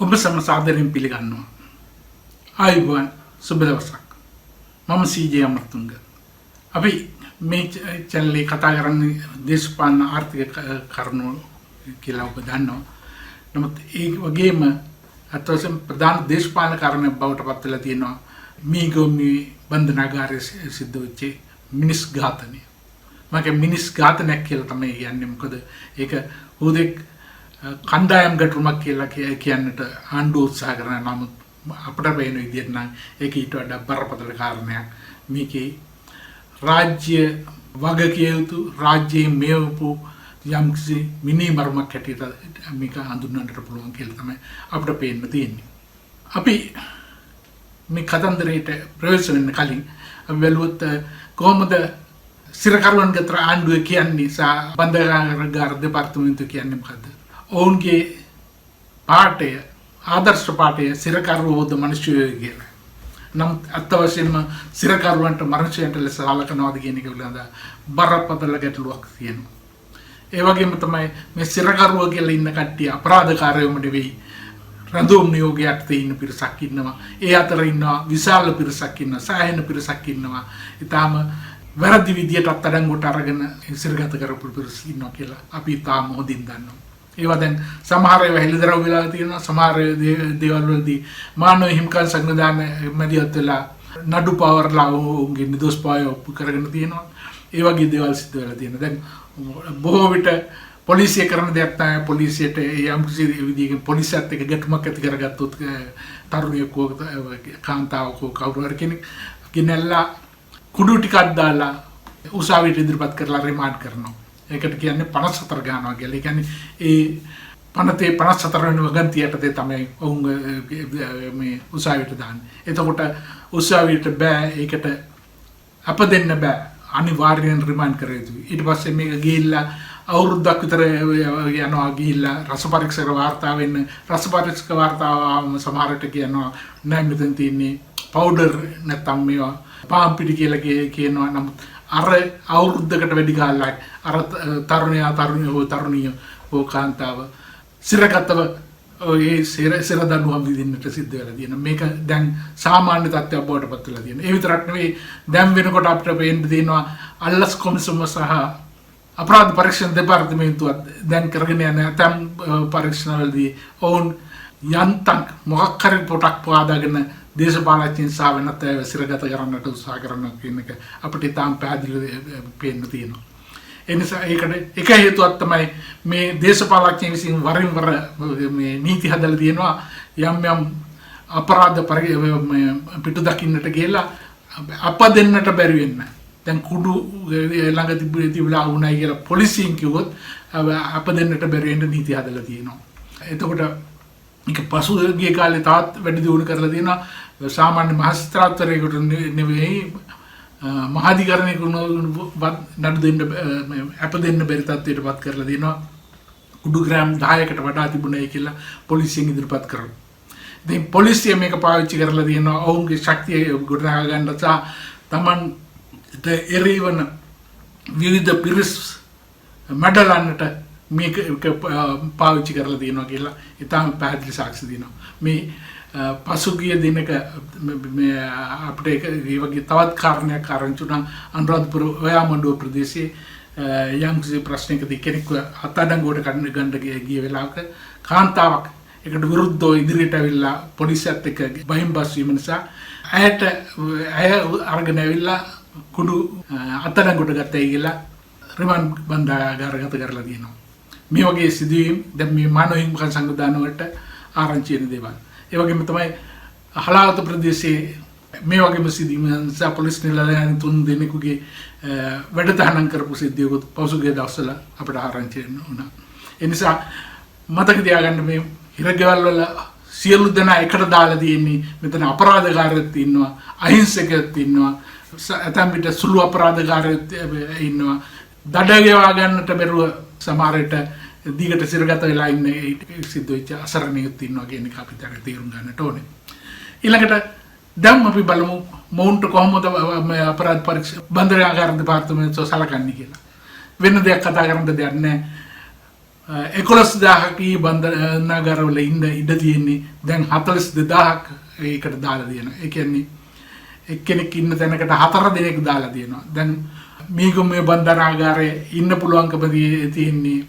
ඔබ සම සාදරයෙන් පිළිගන්නවා. ආයුබෝවන් සුබ දවසක්. මම සීජේ අමරතුංග. අපි මේ channel එකේ කතා කරන්නේ දේශපාලන ආර්ථික කරුණු කියලා ඔබ දන්නවා. නමුත් ඒ වගේම අතවසම් ප්‍රධාන දේශපාලන කාරණයක් බවට පත් වෙලා තියෙනවා මීගොම්නි බන්ධනාගාරයේ සිද්ධ වෙච්ච මිනිස් ඝාතනය. මම මිනිස් ඝාතනයක් කියලා තමයි කියන්නේ. මොකද ඒක හුදෙක් කණ්ඩායම් ගැටුමක් කියලා කියන්නට ආණ්ඩුව උත්සාහ කරන නමුත් අපට පේන විදිහට නම් ඒක ඊට වඩා බරපතල කාරණයක්. මේකේ රාජ්‍ය වගකිය යුතු රාජ්‍යයේ මේවපු යම්කිසි මිනි මර්මයක් හැටියට මේක හඳුන්වන්නට පුළුවන් කියලා තමයි අපිට පේන්න තියෙන්නේ. අපි මේ කතන්දරයට ප්‍රවේශ වෙන්න කලින් අපි බැලුවොත් කොහොමද සිරකරුවන් ගතර ආණ්ඩුව කියන්නේ සා බන්ධනාගාර දෙපාර්තමේන්තුව කියන්නේ මොකද්ද? ඔවුන්ගේ පාටය ආදර්ශ පාටය සිරකරුවෝද මිනිස්සුයෝ කියලා. නම් අත්වශයෙන්ම සිරකරුවන්ට මනුෂ්‍යයන්ට ලෙස සලකනවාද කියන එක පිළිබඳ බරපතල ගැටලුවක් තියෙනවා. ඒ වගේම තමයි මේ සිරකරුවෝ කියලා ඉන්න කට්ටිය අපරාධකාරයෝම නෙවෙයි. රඳුම් නියෝගයට ඉන්න පිරිසක් ඉන්නවා. ඒ අතර ඉන්නවා විශාල පිරිසක් ඉන්නවා. සෑහෙන පිරිසක් ඉන්නවා. ඊටාම වැරදි විදියට අත්අඩංගුවට අරගෙන සිරගත කරපු පිරිස ඉන්නවා කියලා අපි තාම හොඳින් දන්නවා. ඒවා දැන් සමහර ඒවා හෙළිදරව් වෙලා තියෙනවා. සමහර දේවල් වලදී මානව හිමිකම් සංවිධාන මැදිහත් වෙලා නඩු පවර්ලා උන්ගේ නිදොස් පාය ඔප්පු කරගෙන තියෙනවා. ඒ වගේ දේවල් සිද්ධ වෙලා තියෙනවා. දැන් බොහෝ විට පොලිසිය කරන දෙයක් තමයි පොලිසියට යම් කිසි විදිහකින් පොලිසියත් එක්ක ගැටුමක් ඇති කරගත්තොත් තරුණියෙක් හෝ කාන්තාවක් හෝ කවුරු හරි කෙනෙක් ගෙනල්ලා කුඩු ටිකක් දාලා උසාවියට ඉදිරිපත් කරලා රිමාන්ඩ් කරනවා. ඒකට කියන්නේ 54 ගන්නවා කියලා. ඒ කියන්නේ ඒ පනතේ 54 වෙනි වගන්තියටදී තමයි ඔවුන් මේ උසාවියට දාන්නේ. එතකොට උසාවියට බෑ ඒකට අප දෙන්න බෑ. අනිවාර්යෙන් රිමාන්ඩ් කර යුතුයි. ඊට පස්සේ මේක ගිහිල්ලා අවුරුද්දක් විතර යනවා ගිහිල්ලා රස පරීක්ෂක වාර්තා වෙන්න. රස පරීක්ෂක වාර්තාව සමහරට කියනවා නෑ මෙතන තියෙන්නේ පවුඩර් නැත්නම් මේවා පාම් පිටි කියලා කියනවා. නමුත් අර අවුරුද්දකට වැඩි කාලයක් අර තරුණිය හෝ කාන්තාව සිරගතව ඒ සිර දඬුවම් විඳින්නට සිද්ධ වෙලා තියෙනවා. මේක දැන් සාමාන්‍ය තත්ත්වයක් බවට පත් වෙලා තියෙනවා. ඒ විතරක් නෙවෙයි දැන් වෙනකොට අපිට පේන්න තියෙනවා අල්ලස් කොමිසම සහ අපරාධ පරීක්ෂණ දෙපාර්තමේන්තුවත් දැන් කරගෙන යන ඇතම් පරීක්ෂණවලදී ඔවුන් යන්තම් මොකක් හරි පොටක් පවාදාගෙන දේශපාලනඥයින් සහ වෙනත් අය සිරගත කරන්නට උත්සාහ කරනවා කියන එක අපිට තාම පැහැදිලිව පේන්න තියෙනවා. ඒ නිසා ඒකට එක හේතුවක් තමයි මේ දේශපාලනඥයින් විසින් වරින් වර මේ නීති හදලා තියෙනවා යම් යම් අපරාධ පිටු දකින්නට කියලා අප දෙන්නට බැරි වෙන්න. දැන් කුඩු ළඟ තිබිලා වුණයි කියලා පොලිසියෙන් කිව්වොත් අප දෙන්නට බැරි වෙන්න නීති හදලා තියෙනවා. එතකොට මේක පසුගිය කාලේ තාත් වැඩි දියුණු කරලා තියෙනවා. සාමාන්‍ය මහස්ත්‍රාත්වරයෙකුට නෙවෙයි මහාධිකරණයකට නඩු දෙන්න අප දෙන්න බැරි තත්ත්වයට පත් කරලා තියෙනවා. කුඩු ග්‍රෑම් 10කට වඩා තිබුණයි කියලා පොලිසියෙන් ඉදිරිපත් කරනවා. ඉතින් පොලිසිය මේක පාවිච්චි කරලා තියෙනවා ඔවුන්ගේ ශක්තිය ගොඩනගා ගන්න සහ තමන්ට එරෙහිවන විවිධ පිරිස් මඩලන්නට මේක පාවිච්චි කරලා තියෙනවා කියලා ඉතාම පැහැදිලි සාක්ෂි දෙනවා. මේ පසුගිය දිනක අපිට ඒ වගේ තවත් කාරණයක් ආරංචි වුණා. අනුරාධපුර ඔයාමඩුව ප්‍රදේශයේ යම් කිසි ප්‍රශ්නයකදී කෙනෙක්ව අත්අඩංගුවට ගන්න ගිය වෙලාවක කාන්තාවක් ඒකට විරුද්ධව ඉදිරියට ඇවිල්ලා පොලිසියත් එක්ක බහිම්බස් වීම නිසා ඇය අරගෙන ඇවිල්ලා කුඩු අත්අඩංගුවට ගත්තයි කියලා රිමාන්ඩ් බන්ධනාගාරගත කරලා තියෙනවා. මේ වගේ සිදුවීම් දැන් මේ මානව හිමිකම් සංවිධාන වලට ආරංචි වෙන දේවල්. ඒ වගේම තමයි හලාවත ප්‍රදේශයේ මේ වගේම සිදුවීම් නිසා පොලිස් නිලධාරීන් 3 දෙනෙකුගේ වැඩතහනම් කරපු සිද්ධියකුත් පසුගිය දවස්වල අපිට ආරංචි වුණා. ඒ නිසා මතක තියාගන්න මේ හිරගෙවල් වල සියලු දෙනා එකට දාලා තියෙන්නේ මෙතන අපරාධකාරයෙක් ඉන්නවා, අහිංසකයෙක් ඉන්නවා, ඇතැම් විට සුළු අපරාධකාරයෙක් ඉන්නවා. දඩ ගෙවා ගන්නට බැරුව සමහරට දිගට සිරගත වෙලා ඉන්න සිද්ධ වෙච්ච අසරණියෙක් ඉන්නවා කියන එක අපිට තේරුම් ගන්නට ඕනේ. ඊළඟට දැන් අපි බලමු මොවුන්ට කොහොමද අපරාධ පරීක්ෂා බන්ධනාගාර දෙපාර්තමේන්තුව සලකන්නේ කියලා. වෙන දෙයක් කතා කරන්න දෙයක් නැහැ. 11,000ක බන්ධනාගාරවල ඉන්න ඉඩ තියෙන්නේ දැන් 42,000ක් ඒකට දාලා තියෙනවා. ඒ කියන්නේ එක්කෙනෙක් ඉන්න තැනකට 4 දෙනෙක් දාලා තියෙනවා. දැන් මීගොම්මේ බන්ධනාගාරයේ ඉන්න පුළුවන්කම තියෙන්නේ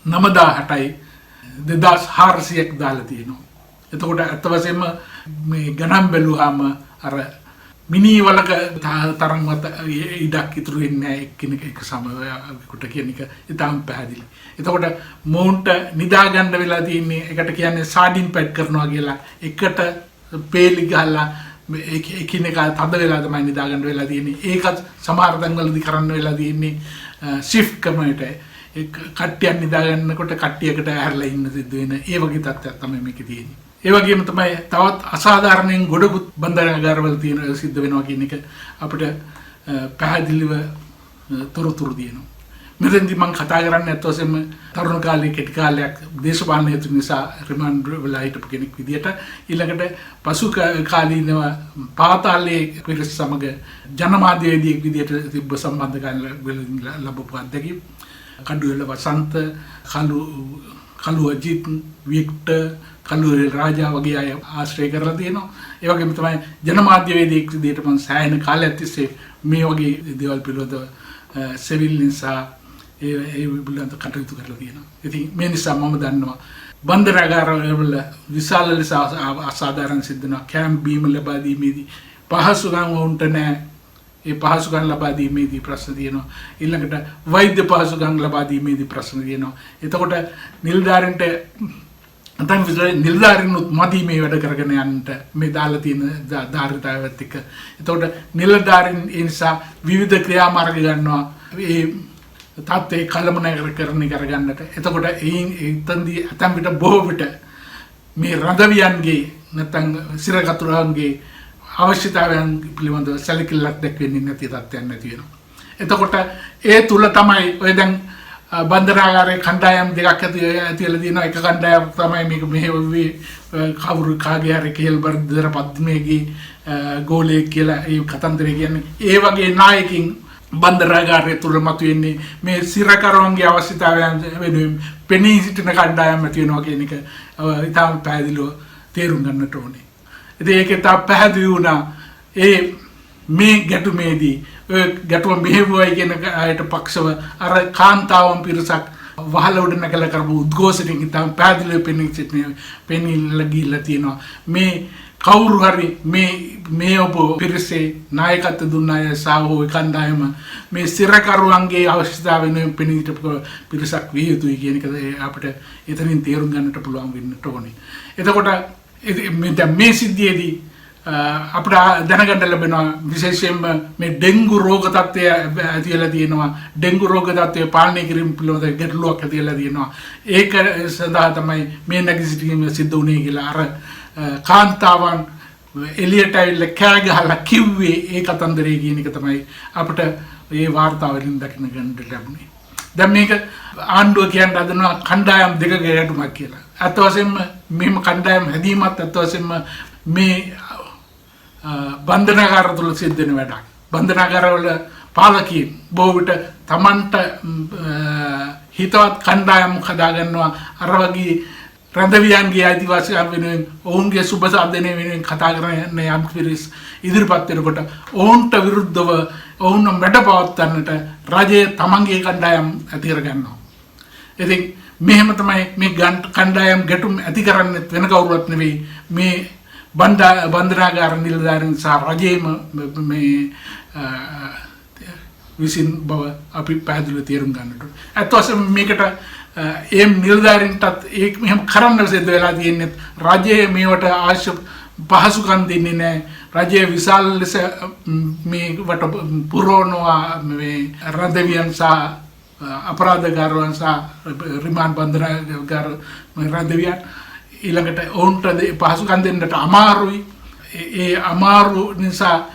9,000ටයි 2,400ක් දාලා තියෙනවා. එතකොට අත් වශයෙන්ම මේ ගණන් බැලුවාම අර මිනි වලක තරම්වත් ඉඩක් ඉතුරු වෙන්නේ නැහැ එක්කෙනෙක් එක සමයකට කියන එක ඉතාම පැහැදිලි. එතකොට මොවුන්ට නිදා ගන්න වෙලා තියෙන්නේ එකට කියන්නේ සාඩින් පැඩ් කරනවා කියලා එකට පේලි ගහලා එකිනෙක තද වෙලා තමයි නිදා ගන්න වෙලා තියෙන්නේ. ඒකත් සමහර තැන්වලදී කරන්න වෙලා තියෙන්නේ shift කමකට කට්ටියක් නිදා ගන්නකොට කට්ටියකට ඇරලා ඉන්න සිද්ධ වෙන ඒ වගේ තත්ත්වයක් තමයි මේකේ තියෙන්නේ. ඒ වගේම තමයි තවත් අසාධාරණයෙන් ගොඩකුත් බන්ධනාගාරවල තියෙන සිද්ධ වෙනවා කියන එක අපිට පැහැදිලිව තොරතුරු දෙනවා. මෙතෙන්දී මම කතා කරන්නේ අත් වශයෙන්ම තරුණ කාලේ කෙටි කාලයක් දේශපාලන හේතු නිසා රිමාන්ඩ් වල හිටපු කෙනෙක් විදියට ඊළඟට පසු කාලීනව පාතාලයේ පිරිස සමග ජනමාධ්‍යවේදියෙක් විදියට තිබ්බ සම්බන්ධකම් ලැබපු අත්දැකීම් කඩුවෙල වසන්ත කලු අජිත් වික්ටර් කලු රාජා වගේ අය ආශ්‍රය කරලා තියෙනවා. ඒ වගේම තමයි ජනමාධ්‍යවේදියෙක් විදියට මම සෑහෙන කාලයක් තිස්සේ මේ වගේ දේවල් පිළිබඳව සිවිල් නිසා ඒ පිළිබඳව කටයුතු කරලා තියෙනවා. ඉතින් මේ නිසා මම දන්නවා බන්ධනාගාරවල විශාල ලෙස අසාධාරණ සිද්ධ වෙනවා. කැම්ප් බීම ලබා දීමේදී පහසුකම් වුන්ට නැහැ. ඒ පහසුකම් ලබා දීමේදී ප්‍රශ්න තියෙනවා. ඊළඟට වෛද්‍ය පහසුකම් ලබා දීමේදී ප්‍රශ්න තියෙනවා. එතකොට නිලධාරීන්ට අතන් විතරයි නිලධාරීන්ුත් මදි මේ වැඩ කරගෙන යන්නට මේ දාලා තියෙන ධාරිතාවත් එක්ක. එතකොට නිලධාරීන් ඒ නිසා විවිධ ක්‍රියාමාර්ග ගන්නවා. ඒ තාත්තේ කලමනාකරණය කරගන්නට. එතකොට එතෙන්දී අතන් පිට බොහෝ විට මේ රඳවියන්ගේ නැත්නම් සිරකතුරුන්ගේ අවශ්‍යතාවයන් පිළිබඳව සැලකිල්ලක් දැක්වෙන්නේ නැති තත්ත්වයක් නැති වෙනවා. එතකොට ඒ තුල තමයි ඔය දැන් බන්ධනාගාරයේ කණ්ඩායම් දෙකක් ඇතිවලා තියෙනවා. එක කණ්ඩායමක් තමයි මේක මෙහෙවුවේ කවුරු කාගේ හරි කේල්බර්දර පද්මේගේ ගෝලයේ කියලා ඒ කතන්දරය කියන්නේ. ඒ වගේ නායකින් බන්ධනාගාරයේ තුල මතුවෙන්නේ මේ සිරකරුවන්ගේ අවශ්‍යතාවයන් වෙනුවෙන් පෙනී සිටින කණ්ඩායම් ඇති වෙනවා කියන එක ඉතාම පැහැදිලිව තේරුම් ගන්නට ඕනේ. ඉතින් ඒකේ තා පැහැදිලි වුණා මේ ගැටුමේදී ගැටුම මෙහෙවුවයි කියන අයට පක්ෂව අර කාන්තාවන් පිරිසක් වහල උඩ නැගලා කරපු උද්ඝෝෂණයකින් තමයි පැහැදිලිව පෙනී ගිහිල්ලා තියෙනවා. මේ කවුරු හරි මේ ඔබ පිරිසේ නායකත්ව දුන්න අය සාහෝ කණ්ඩායම මේ සිරකරුවන්ගේ අවශ්‍යතාව වෙනුවෙන් පෙනී සිටපු පිරිසක් විය යුතුයි කියන එක අපිට එතනින් තේරුම් ගන්නට පුළුවන් වෙන්නට ඕනේ. එතකොට මේ සිද්ධියේදී අපිට දැනගන්න ලැබෙනවා විශේෂයෙන්ම මේ ඩෙන්ගු රෝග තත්ත්වය ඇතිවලා තියෙනවා. ඩෙන්ගු රෝග තත්ත්වය පාලනය කිරීම පිළිබඳ ගැටලුවක් ඇතිවලා තියෙනවා. ඒක සඳහා තමයි මේ නැගිසිටීම සිද්ධ වුණේ කියලා අර කාන්තාවන් එළියට ඇවිල්ලා කෑ ගහලා කිව්වේ ඒ කතන්දරේ කියන එක තමයි අපිට මේ වාර්තාවලින් දකින්න ගන්න ලැබුණේ. දැන් මේක ආණ්ඩුව කියන්න හදනවා කණ්ඩායම් දෙකක ගැටුමක් කියලා. අත් වශයෙන්ම මෙහෙම කණ්ඩායම් හැදීමත් අත් වශයෙන්ම මේ බන්ධනාගාර තුල සිද්ධ වෙන වැඩක්. බන්ධනාගාරවල පාලකීන් බොහෝ විට තමන්ට හිතවත් කණ්ඩායම් හදා ගන්නවා. අර වගේ රඳවියන්ගේ ආදිවාසීන් වෙනුවෙන් ඔවුන්ගේ සුබ සාධනය වෙනුවෙන් කතා කරන යම් පිරිස් ඉදිරිපත් වෙනකොට ඔවුන්ට විරුද්ධව ඔවුන් මැඩපවත්වන්නට රජය තමන්ගේ කණ්ඩායම් ඇති කර ගන්නවා. ඉතින් මෙහෙම තමයි මේ කණ්ඩායම් ගැටුම් ඇති කරන්නේ වෙන කවුරුවත් නෙවෙයි මේ බන්ධනාගාර නිලධාරීන් සහ රජයේම මේ විසින් බව අපි පැහැදිලිව තේරුම් ගන්නට ඕනේ. අත් වශයෙන්ම මේකට නිලධාරීන්ටත් ඒක මෙහෙම කරන්න සිද්ධ වෙලා තියෙන්නේ රජයේ මේවට අවශ්‍ය පහසුකම් දෙන්නේ නැහැ. රජයේ විශාල ලෙස මේවට පුරවනවා මේ රඳවියන් සහ අපරාධකාරයන් සහ රිමාන්ඩ් බන්ධනාගාර රඳවියන් ඊළඟට ඔවුන්ට පහසුකම් දෙන්නට අමාරුයි. ඒ අමාරු නිසා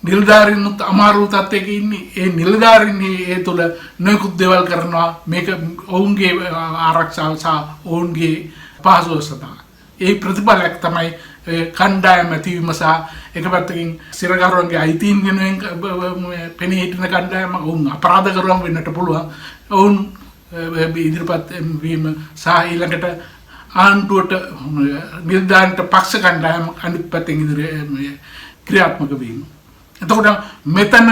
නිලධාරීන්ුත් අමාරු තත්ත්වයක ඉන්නේ. ඒ නිලධාරීන් ඒ තුළ නොයෙකුත් දේවල් කරනවා. මේක ඔවුන්ගේ ආරක්ෂාව සහ ඔවුන්ගේ පහසුව සඳහා. ඒ ප්‍රතිඵලයක් තමයි කණ්ඩායම් ඇතිවීම සහ එක පැත්තකින් සිරකරුවන්ගේ අයිතීන් වෙනුවෙන් පෙනී හිටින කණ්ඩායම ඔවුන් අපරාධකරුවන් වෙන්නට පුළුවන්. ඔවුන් ඉදිරිපත් වීම සහ ඊළඟට ආණ්ඩුවට නිර්ධාරිත පක්ෂ කණ්ඩායම අනිත් පැත්තෙන් ඉදිරිය ක්‍රියාත්මක වීම. එතකොට මෙතන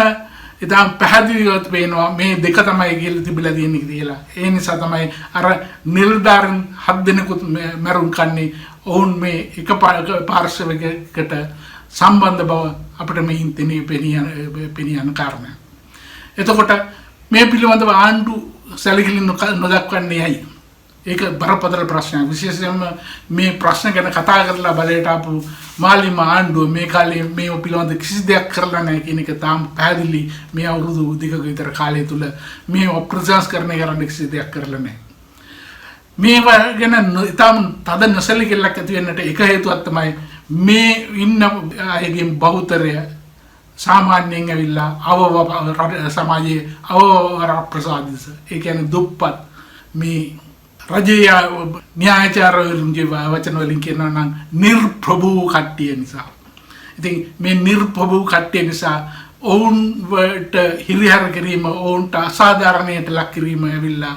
ඉතින් පැහැදිලිව පේනවා මේ දෙක තමයි කියලා තිබිලා තියෙන්නේ කියලා. ඒ නිසා තමයි අර නිර්ධාරණ 7 දෙනෙකුත් මරුන් කන්නේ ඔවුන් මේ එක පාර්ශවයකට සම්බන්ධ බව අපිට මෙයින් තේනේ පෙනියන කාරණා. එතකොට මේ පිළිබඳව ආණ්ඩු සැලකිලි නොදක්වන්නේ ඇයි? ඒක බරපතල ප්‍රශ්නයක්. විශේෂයෙන්ම මේ ප්‍රශ්න ගැන කතා කරලා බලයට ආපු මාලිම ආණ්ඩුව මේ කාලේ මේ පිළිබඳ කිසි දෙයක් කරලා නැහැ කියන එක තාම පැහැදිලි. මේ අවුරුදු දෙකක විතර කාලය තුල මේ ප්‍රතිසංස්කරණය කරන්න කිසි දෙයක් කරලා නැහැ. මේවා ගැන තාම තද නොසැලකිල්ලක් ඇති වෙන්නට එක හේතුවක් තමයි මේ ඉන්න අයගේ බහුතරය සාමාන්‍යයෙන් ඇවිල්ලා සමාජයේ ප්‍රසාදිත. ඒ කියන්නේ දුප්පත් මේ රජයේ න්‍යායාචාර්යවරුන්ගේ වචන වලින් කියනවා නම් නිර්ප්‍රභූ කට්ටිය නිසා. ඉතින් මේ නිර්ප්‍රභූ කට්ටිය නිසා ඔවුන්ට හිරිහැර කිරීම, ඔවුන්ට අසාධාරණයට ලක් කිරීම ඇවිල්ලා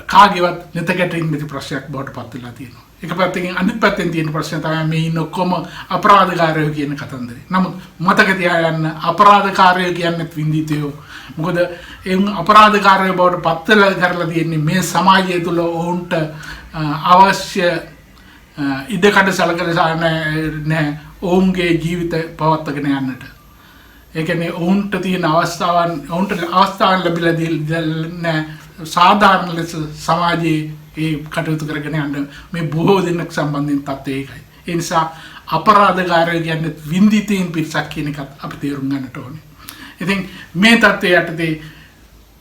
කාගේවත් නැතකටින් මෙති ප්‍රශ්නයක් බවට පත් වෙලා තියෙනවා. එක පැත්තකින් අනිත් පැත්තෙන් තියෙන ප්‍රශ්න තමයි මේ ඉන්න ඔක්කොම අපරාධකාරයෝ කියන කතන්දරේ. නමුත් මතක තියාගන්න අපරාධකාරයෝ කියන්නේ විඳිතයෝ. මොකද ඒ අපරාධකාරයෝ බවට පත් කරලා තියෙන්නේ මේ සමාජය තුළ ඔවුන්ට අවශ්‍ය ඉඩකඩ සලකලා නැහැ ඔවුන්ගේ ජීවිත පවත්වාගෙන යන්නට. ඒ කියන්නේ ඔවුන්ට තියෙන අවස්ථාවන් ලැබිලා නැහැ සාධාරණ ලෙස සමාජයේ ඒ කටයුතු කරගෙන යන්න මේ බොහෝ දෙනෙක් සම්බන්ධයෙන් තත්ත්වය ඒකයි. ඒ නිසා අපරාධකාරයෝ කියන්නේ විඳිතීන් පිරිසක් කියන එකත් අපි තේරුම් ගන්නට ඕනේ. ඉතින් මේ තත්ත්වය යටතේ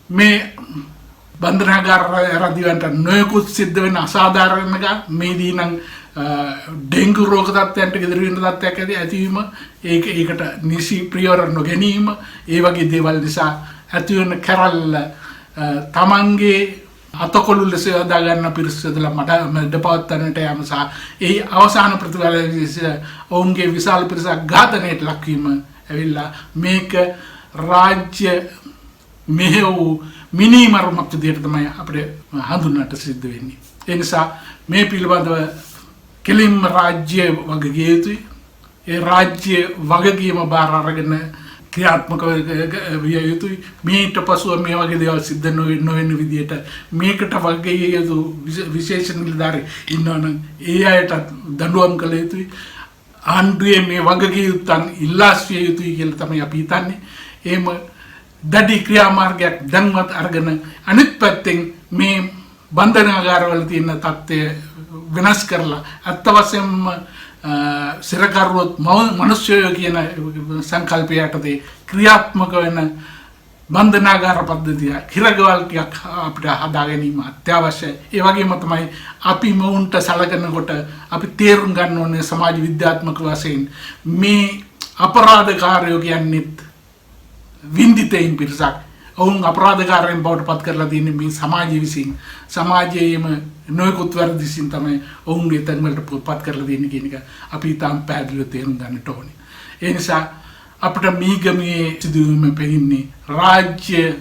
මේ බන්ධනාගාර රදිවන්ට නොයෙකුත් සිද්ධ වෙන අසාධාරණ මේදී නම් ඩෙන්ගු රෝග තත්ත්වයන්ට ගෙදර වෙන තත්ත්වයක් ඇතිවීම, ඒකට නිසි ප්‍රියවර නොගැනීම, ඒ වගේ දේවල් නිසා ඇති වෙන කැරල්ල තමන්ගේ අතකොළු ලෙස යොදා ගන්න පිරිසදලා මඩ පවත්වන්නට යාම සහ ඒ අවසාන ප්‍රතිඵල ඔවුන්ගේ විශාල පිරිසක් ඝාතනයට ලක්වීම ඇවිල්ලා මේක රාජ්‍ය මෙහෙව් මිනිමරුමක් විදිහට තමයි අපිට හඳුන්වන්නට සිද්ධ වෙන්නේ. ඒ නිසා මේ පිළිබඳව කෙලින්ම රාජ්‍ය වගකිය යුතුයි. ඒ රාජ්‍ය වගකීම බාර අරගෙන ක්‍රියාත්මක විය යුතුයි. මේට පසුව මේ වගේ දේවල් සිද්ධ නොවෙන විදිහට මේකට වගේ යුතු විශේෂ නිලධාරී ඉන්නවනම් ඒ අයට දඬුවම් කළ යුතුයි. ආණ්ඩුවේ මේ වගකීම් යුත්තන් ඉල්ලාස්විය යුතුයි කියලා තමයි අපි හිතන්නේ. එහෙම දැඩි ක්‍රියාමාර්ගයක් දැන්වත් අරගෙන අනිත් පැත්තෙන් මේ බන්ධනාගාරවල තියෙන තත්ත්වය වෙනස් කරලා අත්ත වශයෙන්ම සිරකරුවොත් මනුෂ්‍යයෝ කියන සංකල්පය යටතේ ක්‍රියාත්මක වෙන බන්ධනාගාර පද්ධතිය හිරගවල් ටිකක් අපිට හදා ගැනීම අත්‍යවශ්‍යයි. ඒ වගේම තමයි අපි මොවුන්ට සලකනකොට අපි තේරුම් ගන්න ඕනේ සමාජ විද්‍යාත්මක වශයෙන් මේ අපරාධකාරයෝ කියන්නේත් විඳිතයින් පිරිසක්. ඔවුන් අපරාධකාරයන් බවට පත් කරලා තියෙන්නේ මේ සමාජය විසින්. සමාජයේම නොයෙකුත් වැරදි විසින් තමයි ඔවුන්ගේ තැන් වලට පත් කරලා තියෙන්නේ කියන එක අපි තාම පැහැදිලිව තේරුම් ගන්නට ඕනේ. ඒ නිසා අපිට මීගමේ සිදුවීම පෙන්නේ රාජ්‍ය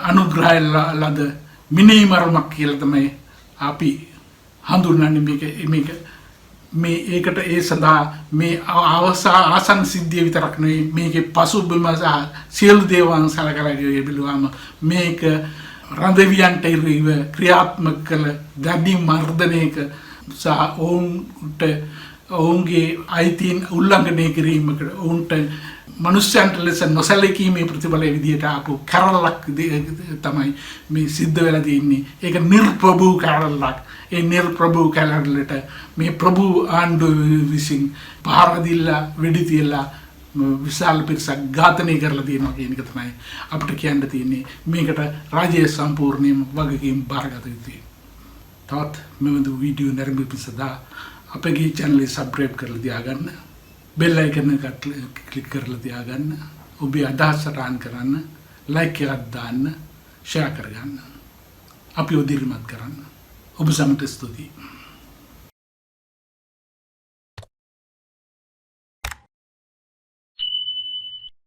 අනුග්‍රහය ලද මිනිමරුමක් කියලා තමයි අපි හඳුන්වන්නේ මේක ඒකට ඒ සඳහා මේ ආසන්න සිද්ධිය විතරක් නෙවෙයි මේකේ පසුබිම සහ සියලු දේවල් සලකලා බලුවාම මේක රඳවියන්ට ඉරිව ක්‍රියාත්මක කළ දැඩි මර්ධනයක සහ ඔවුන්ගේ අයිතීන් උල්ලංඝනය කිරීමකට ඔවුන්ට මනුෂ්‍යයන්ට ලෙස නොසැලකීමේ ප්‍රතිඵලය විදිහට ආපු කැරල්ලක් තමයි මේ සිද්ධ වෙලා තියෙන්නේ. ඒක නිර්ප්‍රභූ කැරල්ලක්. ඒ නිර්ප්‍රභූ කැරල්ලට මේ ප්‍රභූ ආණ්ඩුව විසින් පහර දීලා වෙඩි තියලා විශාල පිරිසක් ඝාතනය කරලා තියෙනවා කියන එක තමයි අපිට කියන්න තියෙන්නේ. මේකට රාජ්‍ය සම්පූර්ණයෙන්ම වගකීම් බාරගත යුතුයි. තවත් මෙවැනි වීඩියෝ නැරඹීම සඳහා අපගේ channel එක subscribe කරලා තියාගන්න. bell icon එක click කරලා තියාගන්න. ඔබේ අදහස් සටහන් කරන්න, like එකක් දාන්න, share කරගන්න. අපි උදිරිමත් කරන්න. ඔබ සමට ස්තුතියි.